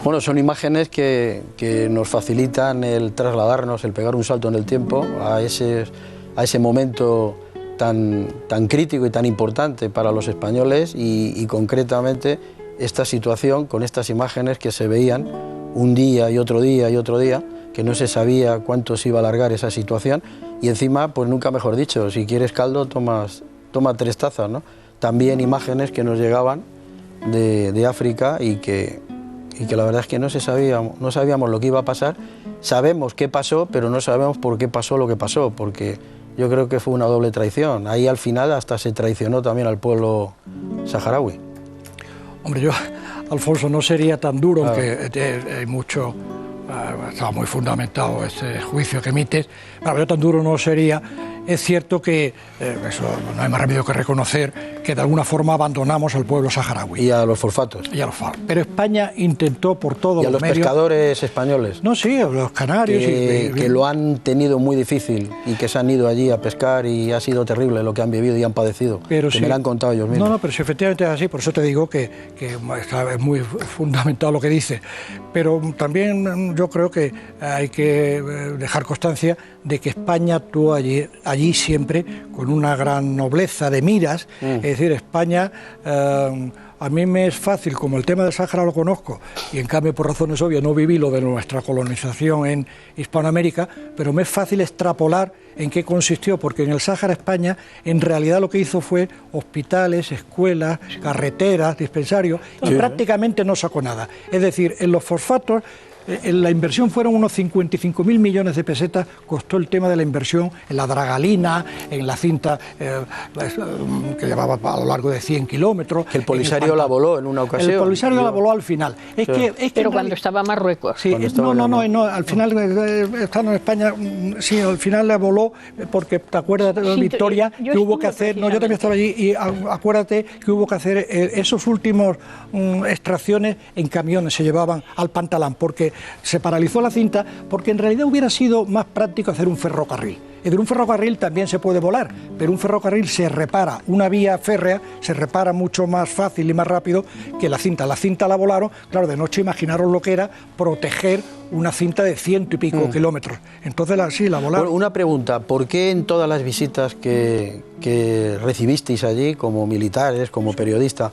Bueno, son imágenes que nos facilitan el trasladarnos, el pegar un salto en el tiempo a ese momento tan crítico y tan importante para los españoles y concretamente esta situación con estas imágenes que se veían un día y otro día y otro día, que no se sabía cuánto se iba a alargar esa situación y encima, pues nunca mejor dicho, si quieres caldo toma 3 tazas, ¿no? También imágenes que nos llegaban de África y que la verdad es que no sabíamos lo que iba a pasar. Sabemos qué pasó, pero no sabemos por qué pasó lo que pasó, porque yo creo que fue una doble traición. Ahí al final hasta se traicionó también al pueblo saharaui. Hombre, yo, Alfonso, no sería tan duro, aunque hay mucho, está muy fundamentado este juicio que emites, pero yo tan duro no sería. Es cierto que eso no hay más remedio que reconocer que de alguna forma abandonamos al pueblo saharaui. Y a los fosfatos. Y a los fosfatos. Pero España intentó por todos los medios... Y a los pescadores españoles. No, sí, a los canarios. Que lo han tenido muy difícil y que se han ido allí a pescar y ha sido terrible lo que han vivido y han padecido. Pero que sí, me lo han contado ellos mismos. No, pero si efectivamente es así, por eso te digo que es muy fundamentado lo que dice. Pero también yo creo que hay que dejar constancia de que España actuó allí siempre con una gran nobleza de miras. Es decir, España, a mí me es fácil, como el tema del Sáhara lo conozco, y en cambio por razones obvias no viví lo de nuestra colonización en Hispanoamérica, pero me es fácil extrapolar en qué consistió, porque en el Sáhara España en realidad lo que hizo fue hospitales, escuelas, carreteras, dispensarios, y prácticamente no sacó nada. Es decir, en los fosfatos la inversión fueron unos 55.000 millones de pesetas, costó el tema de la inversión en la dragalina, en la cinta que llevaba a lo largo de 100 kilómetros. El Polisario la voló en una ocasión. El Polisario la voló al final. Pero cuando estaba Marruecos. Sí, no, al final, estando en España, sí, al final la voló, porque te acuerdas de Victoria, que hubo que hacer, yo también estaba allí, y acuérdate que hubo que hacer esos últimos extracciones en camiones, se llevaban al Pantalán, porque se paralizó la cinta, porque en realidad hubiera sido más práctico hacer un ferrocarril. Es decir, un ferrocarril también se puede volar, pero un ferrocarril se repara, una vía férrea se repara mucho más fácil y más rápido que la cinta. La cinta la volaron, claro, de noche imaginaros lo que era proteger una cinta de 100 y pico kilómetros. Entonces sí, la volaron. Bueno, una pregunta, ¿por qué en todas las visitas que recibisteis allí como militares, como periodista,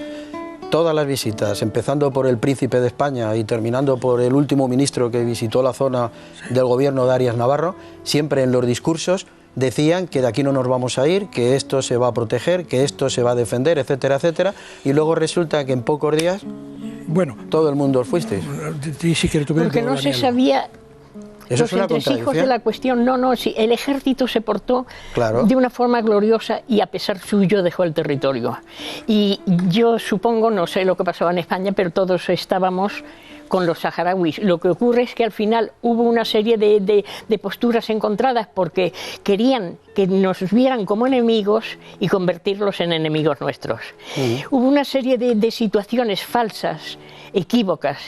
todas las visitas, empezando por el príncipe de España y terminando por el último ministro que visitó la zona del gobierno de Arias Navarro, siempre en los discursos decían que de aquí no nos vamos a ir, que esto se va a proteger, que esto se va a defender, etcétera, etcétera, y luego resulta que en pocos días, todo el mundo os fuisteis? Porque no se sabía... Eso los entresijos de la cuestión, sí, el ejército se portó de una forma gloriosa y a pesar suyo dejó el territorio. Y yo supongo, no sé lo que pasaba en España, pero todos estábamos con los saharauis. Lo que ocurre es que al final hubo una serie de posturas encontradas porque querían que nos vieran como enemigos y convertirlos en enemigos nuestros. Hubo una serie de situaciones falsas, equívocas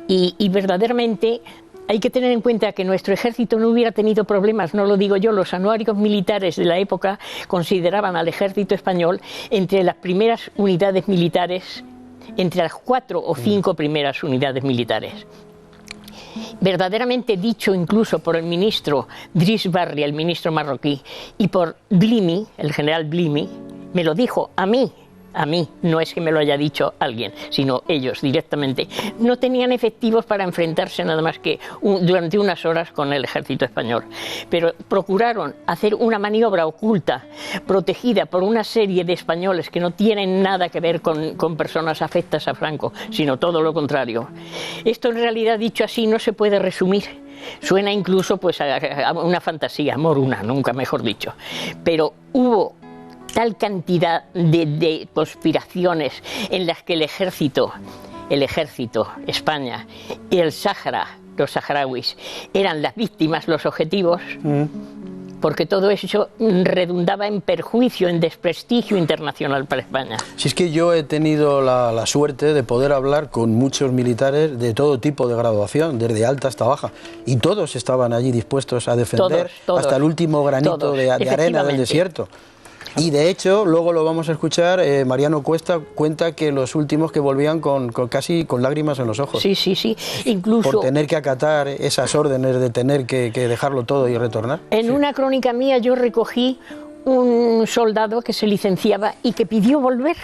y verdaderamente... Hay que tener en cuenta que nuestro ejército no hubiera tenido problemas, no lo digo yo, los anuarios militares de la época consideraban al ejército español entre las primeras unidades militares, entre las 4 o 5 primeras unidades militares. Verdaderamente dicho incluso por el ministro Driss Barry, el ministro marroquí, y por Blimi, el general Blimi, me lo dijo a mí, no es que me lo haya dicho alguien, sino ellos directamente, no tenían efectivos para enfrentarse nada más que durante unas horas con el ejército español, pero procuraron hacer una maniobra oculta, protegida por una serie de españoles que no tienen nada que ver con personas afectas a Franco, sino todo lo contrario. Esto en realidad, dicho así, no se puede resumir. Suena incluso pues a una fantasía, moruna, nunca mejor dicho, pero hubo tal cantidad de conspiraciones en las que el ejército, España y el Sáhara, los saharauis, eran las víctimas, los objetivos, porque todo eso redundaba en perjuicio, en desprestigio internacional para España. Si es que yo he tenido la suerte de poder hablar con muchos militares de todo tipo de graduación, desde alta hasta baja, y todos estaban allí dispuestos a defender todos, hasta el último granito de arena del desierto. Y de hecho, luego lo vamos a escuchar, Mariano Cuesta cuenta que los últimos que volvían casi con lágrimas en los ojos. Sí, sí, sí. Incluso por tener que acatar esas órdenes de tener que dejarlo todo y retornar. En una crónica mía yo recogí un soldado que se licenciaba y que pidió volver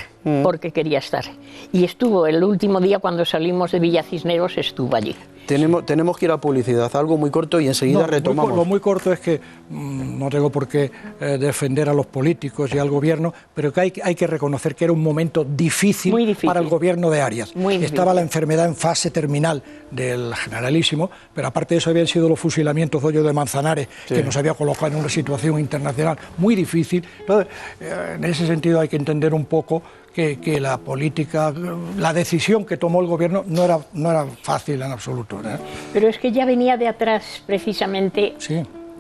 porque quería estar. Y estuvo el último día cuando salimos de Villa Cisneros, estuvo allí. Tenemos que ir a publicidad, algo muy corto y enseguida retomamos. Lo muy corto es que no tengo por qué defender a los políticos y al gobierno, pero que hay que reconocer que era un momento difícil para el gobierno de Arias. Estaba la enfermedad en fase terminal del Generalísimo, pero aparte de eso habían sido los fusilamientos de Hoyo de Manzanares, que nos había colocado en una situación internacional muy difícil. Entonces, en ese sentido hay que entender un poco que la política, la decisión que tomó el gobierno no era fácil en absoluto, ¿eh? Pero es que ya venía de atrás precisamente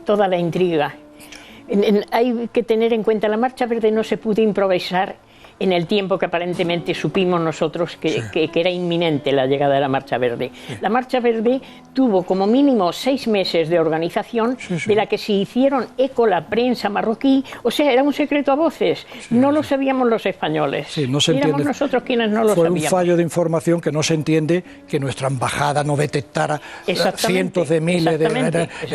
toda la intriga. Hay que tener en cuenta, la Marcha Verde no se pudo improvisar en el tiempo que aparentemente supimos nosotros que era inminente la llegada de la Marcha Verde. La Marcha Verde tuvo como mínimo 6 meses de organización, de la que se hicieron eco la prensa marroquí, o sea, era un secreto a voces, no lo sabíamos los españoles, no se éramos nosotros quienes no lo sabíamos. Fue un fallo de información que no se entiende, que nuestra embajada no detectara cientos de miles,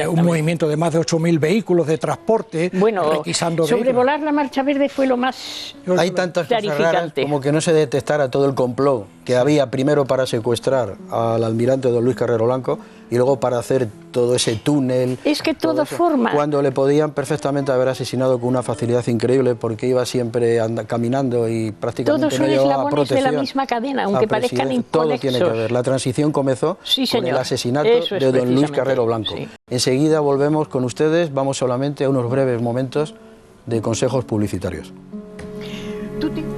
un movimiento de más de 8.000 vehículos de transporte, requisando sobrevolar la Marcha Verde fue lo más... Hay tantas raras, como que no se detectara todo el complot que había primero para secuestrar al almirante don Luis Carrero Blanco y luego para hacer todo ese túnel. Es que todo forma. Cuando le podían perfectamente haber asesinado con una facilidad increíble porque iba siempre caminando y prácticamente no llevaba protección. Todos son eslabones de la misma cadena, aunque parezcan inconexos. Todo tiene que ver. La transición comenzó con el asesinato de don Luis Carrero Blanco. Enseguida volvemos con ustedes, vamos solamente a unos breves momentos de consejos publicitarios. Tú te...